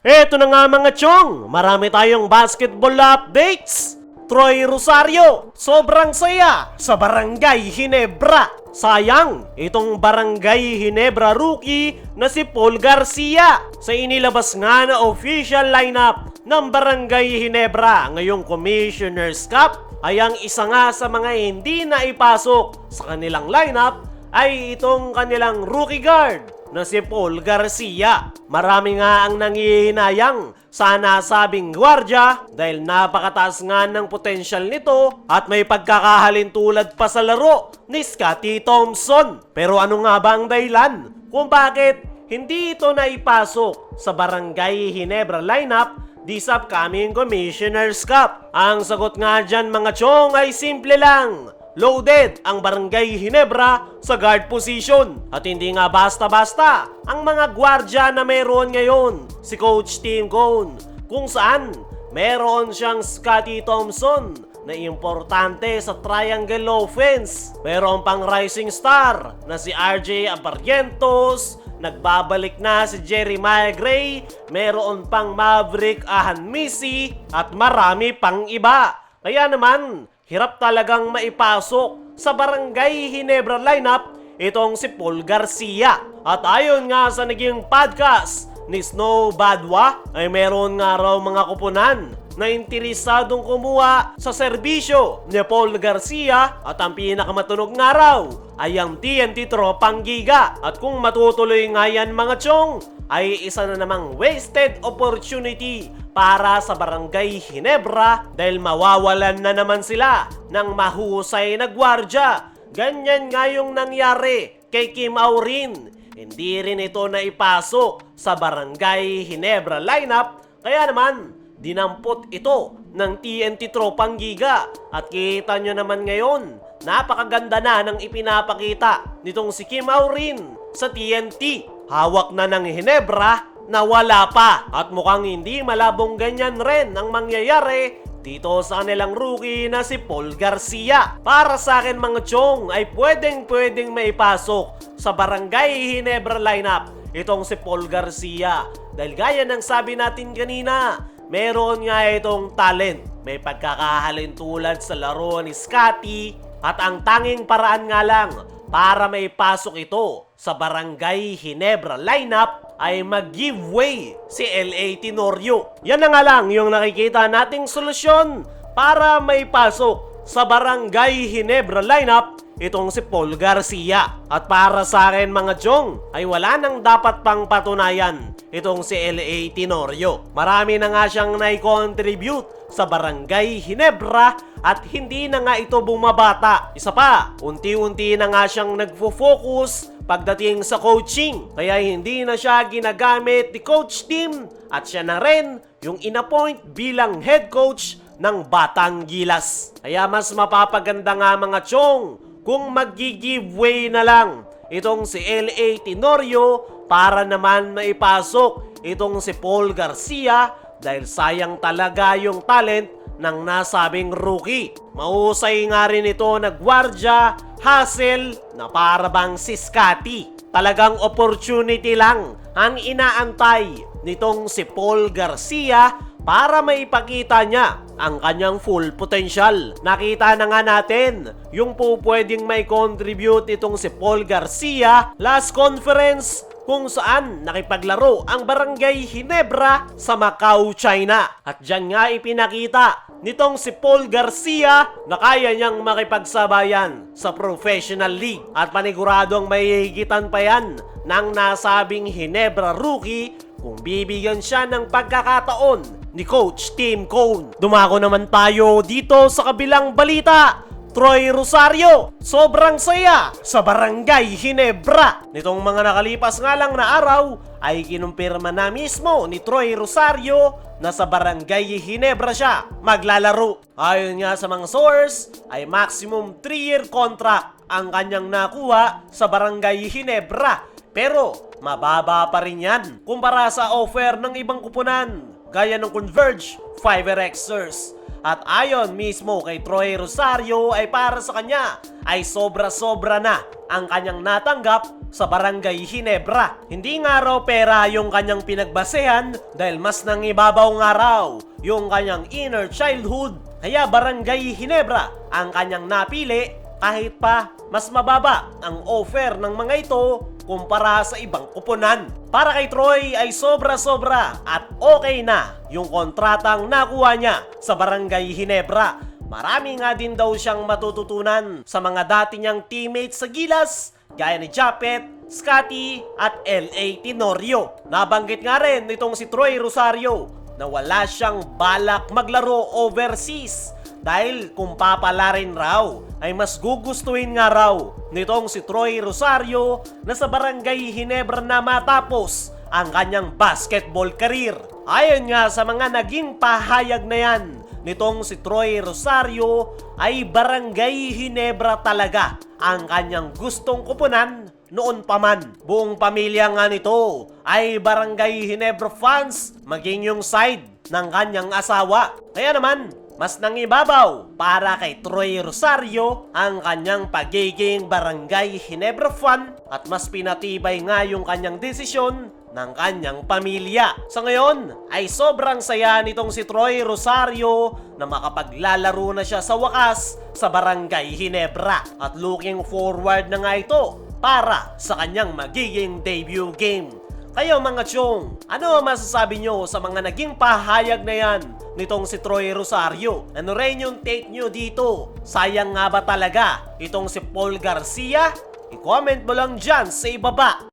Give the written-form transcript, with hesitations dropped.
Eto na nga mga chong, marami tayong basketball updates. Troy Rosario, sobrang saya sa Barangay Ginebra. Sayang, itong Barangay Ginebra rookie na si Paul Garcia sa inilabas nga na official lineup ng Barangay Ginebra ngayong Commissioner's Cup ay ang isa nga sa mga hindi na ipasok sa kanilang lineup ay itong kanilang rookie guard na si Paul Garcia. Marami nga ang nangihinayang sa nasabing gwardya dahil napakataas nga ng potensyal nito at may pagkakahalintulad pa sa laro ni Scottie Thompson. Pero ano nga ba ang dahilan kung bakit hindi ito naipasok sa Barangay Ginebra lineup this upcoming Commissioner's Cup? Ang sagot nga dyan mga chong ay simple lang. Loaded ang Barangay Ginebra sa guard position. At hindi nga basta-basta ang mga gwardya na meron ngayon si Coach Tim Cone, kung saan meron siyang Scottie Thompson na importante sa triangle offense. Meron pang rising star na si RJ Abarrientos, nagbabalik na si Jeremiah Gray, meron pang Maverick Ahanmisi at marami pang iba. Kaya naman, hirap talagang maipasok sa Barangay Ginebra lineup itong si Paul Garcia. At ayon nga sa naging podcast ni Snow Badwa ay meron nga raw mga kupunan na interesadong kumuha sa serbisyo ni Paul Garcia at ang pinakamatunog nga raw ay ang TNT Tropang Giga. At kung matutuloy nga yan mga chong ay isa na namang wasted opportunity para sa Barangay Ginebra dahil mawawalan na naman sila ng mahusay na gwardya. Ganyan nga yung nangyari kay Kim Aurin. Hindi rin ito naipasok sa Barangay Ginebra lineup, kaya naman dinampot ito ng TNT Tropang Giga. At kita nyo naman ngayon, napakaganda na ng ipinapakita nitong si Kim Aurin sa TNT. Hawak na ng Ginebra na wala pa. At mukhang hindi malabong ganyan rin ang mangyayari dito sa kanilang rookie na si Paul Garcia. Para sa akin mga chong ay pwedeng maipasok sa Barangay Ginebra lineup itong si Paul Garcia. Dahil gaya ng sabi natin kanina, meron nga itong talent. May pagkakahalintulad sa laro ni Scottie at ang tanging paraan nga lang para maipasok ito sa Barangay Ginebra lineup ay mag-giveaway si LA Tenorio. Yan na nga lang yung nakikita nating solusyon para maipasok sa Barangay Ginebra lineup itong si Paul Garcia. At para sa akin mga chong ay wala nang dapat pang patunayan itong si LA Tenorio. Marami na nga siyang nai-contribute sa Barangay Ginebra at hindi na nga ito bumabata. Isa pa, unti-unti na nga siyang nagfo-focus pagdating sa coaching. Kaya hindi na siya ginagamit ni Coach Tim at siya na rin yung inappoint bilang head coach ng Batang Gilas. Kaya mas mapapaganda nga mga chong kung mag-giveaway na lang itong si LA Tenorio para naman maipasok itong si Paul Garcia dahil sayang talaga yung talent ng nasabing rookie. Mahusay nga rin ito na gwardya, hustle na para bang si Scottie. Talagang opportunity lang ang inaantay nitong si Paul Garcia para maipakita niya ang kanyang full potential. Nakita na nga natin yung pwedeng may contribute itong si Paul Garcia last conference kung saan nakipaglaro ang Barangay Ginebra sa Macau, China. At dyan nga ipinakita nitong si Paul Garcia na kaya niyang makipagsabayan sa professional league. At paniguradong may higitan pa yan ng nasabing Ginebra rookie kung bibigyan siya ng pagkakataon ni Coach Tim Cone. Dumako naman tayo dito sa kabilang balita. Troy Rosario, sobrang saya sa Barangay Ginebra. Nitong mga nakalipas nga lang na araw ay kinumpirma na mismo ni Troy Rosario na sa Barangay Ginebra siya maglalaro. Ayon nga sa mga source ay maximum 3-year contract ang kanyang nakuha sa Barangay Ginebra. Pero mababa pa rin yan kumpara sa offer ng ibang kupunan gaya ng Converge, Fiverr Xers At ayon mismo kay Troy Rosario ay para sa kanya ay sobra-sobra na ang kanyang natanggap sa Barangay Ginebra. Hindi nga raw pera yung kanyang pinagbasehan dahil mas nangibabaw nga raw yung kanyang inner childhood. Kaya Barangay Ginebra ang kanyang napili kahit pa mas mababa ang offer ng mga ito kumpara sa ibang kuponan. Para kay Troy ay sobra-sobra at okay na yung kontratang nakuha niya sa Barangay Ginebra. Marami nga din daw siyang matututunan sa mga dati niyang teammates sa Gilas gaya ni Japet, Scotty at L.A. Tenorio. Nabanggit nga rin nitong si Troy Rosario na wala siyang balak maglaro overseas dahil kung papalarin raw ay mas gugustuhin nga raw nitong si Troy Rosario na sa Barangay Ginebra na matapos ang kanyang basketball career. Ayon nga sa mga naging pahayag na yan nitong si Troy Rosario ay Barangay Ginebra talaga ang kanyang gustong kupunan noon pa man. Buong pamilya nga nito ay Barangay Ginebra fans maging yung side ng kanyang asawa. Kaya naman mas nangibabaw para kay Troy Rosario ang kanyang pagiging Barangay Ginebra fan at mas pinatibay nga yung kanyang desisyon ng kanyang pamilya. Sa ngayon ay sobrang saya nitong si Troy Rosario na makapaglalaro na siya sa wakas sa Barangay Ginebra at looking forward na nga ito para sa kanyang magiging debut game. Kayo mga chong, ano masasabi nyo sa mga naging pahayag na yan nitong si Troy Rosario? Ano rin yung take nyo dito? Sayang nga ba talaga itong si Paul Garcia? I-comment mo lang dyan sa ibaba.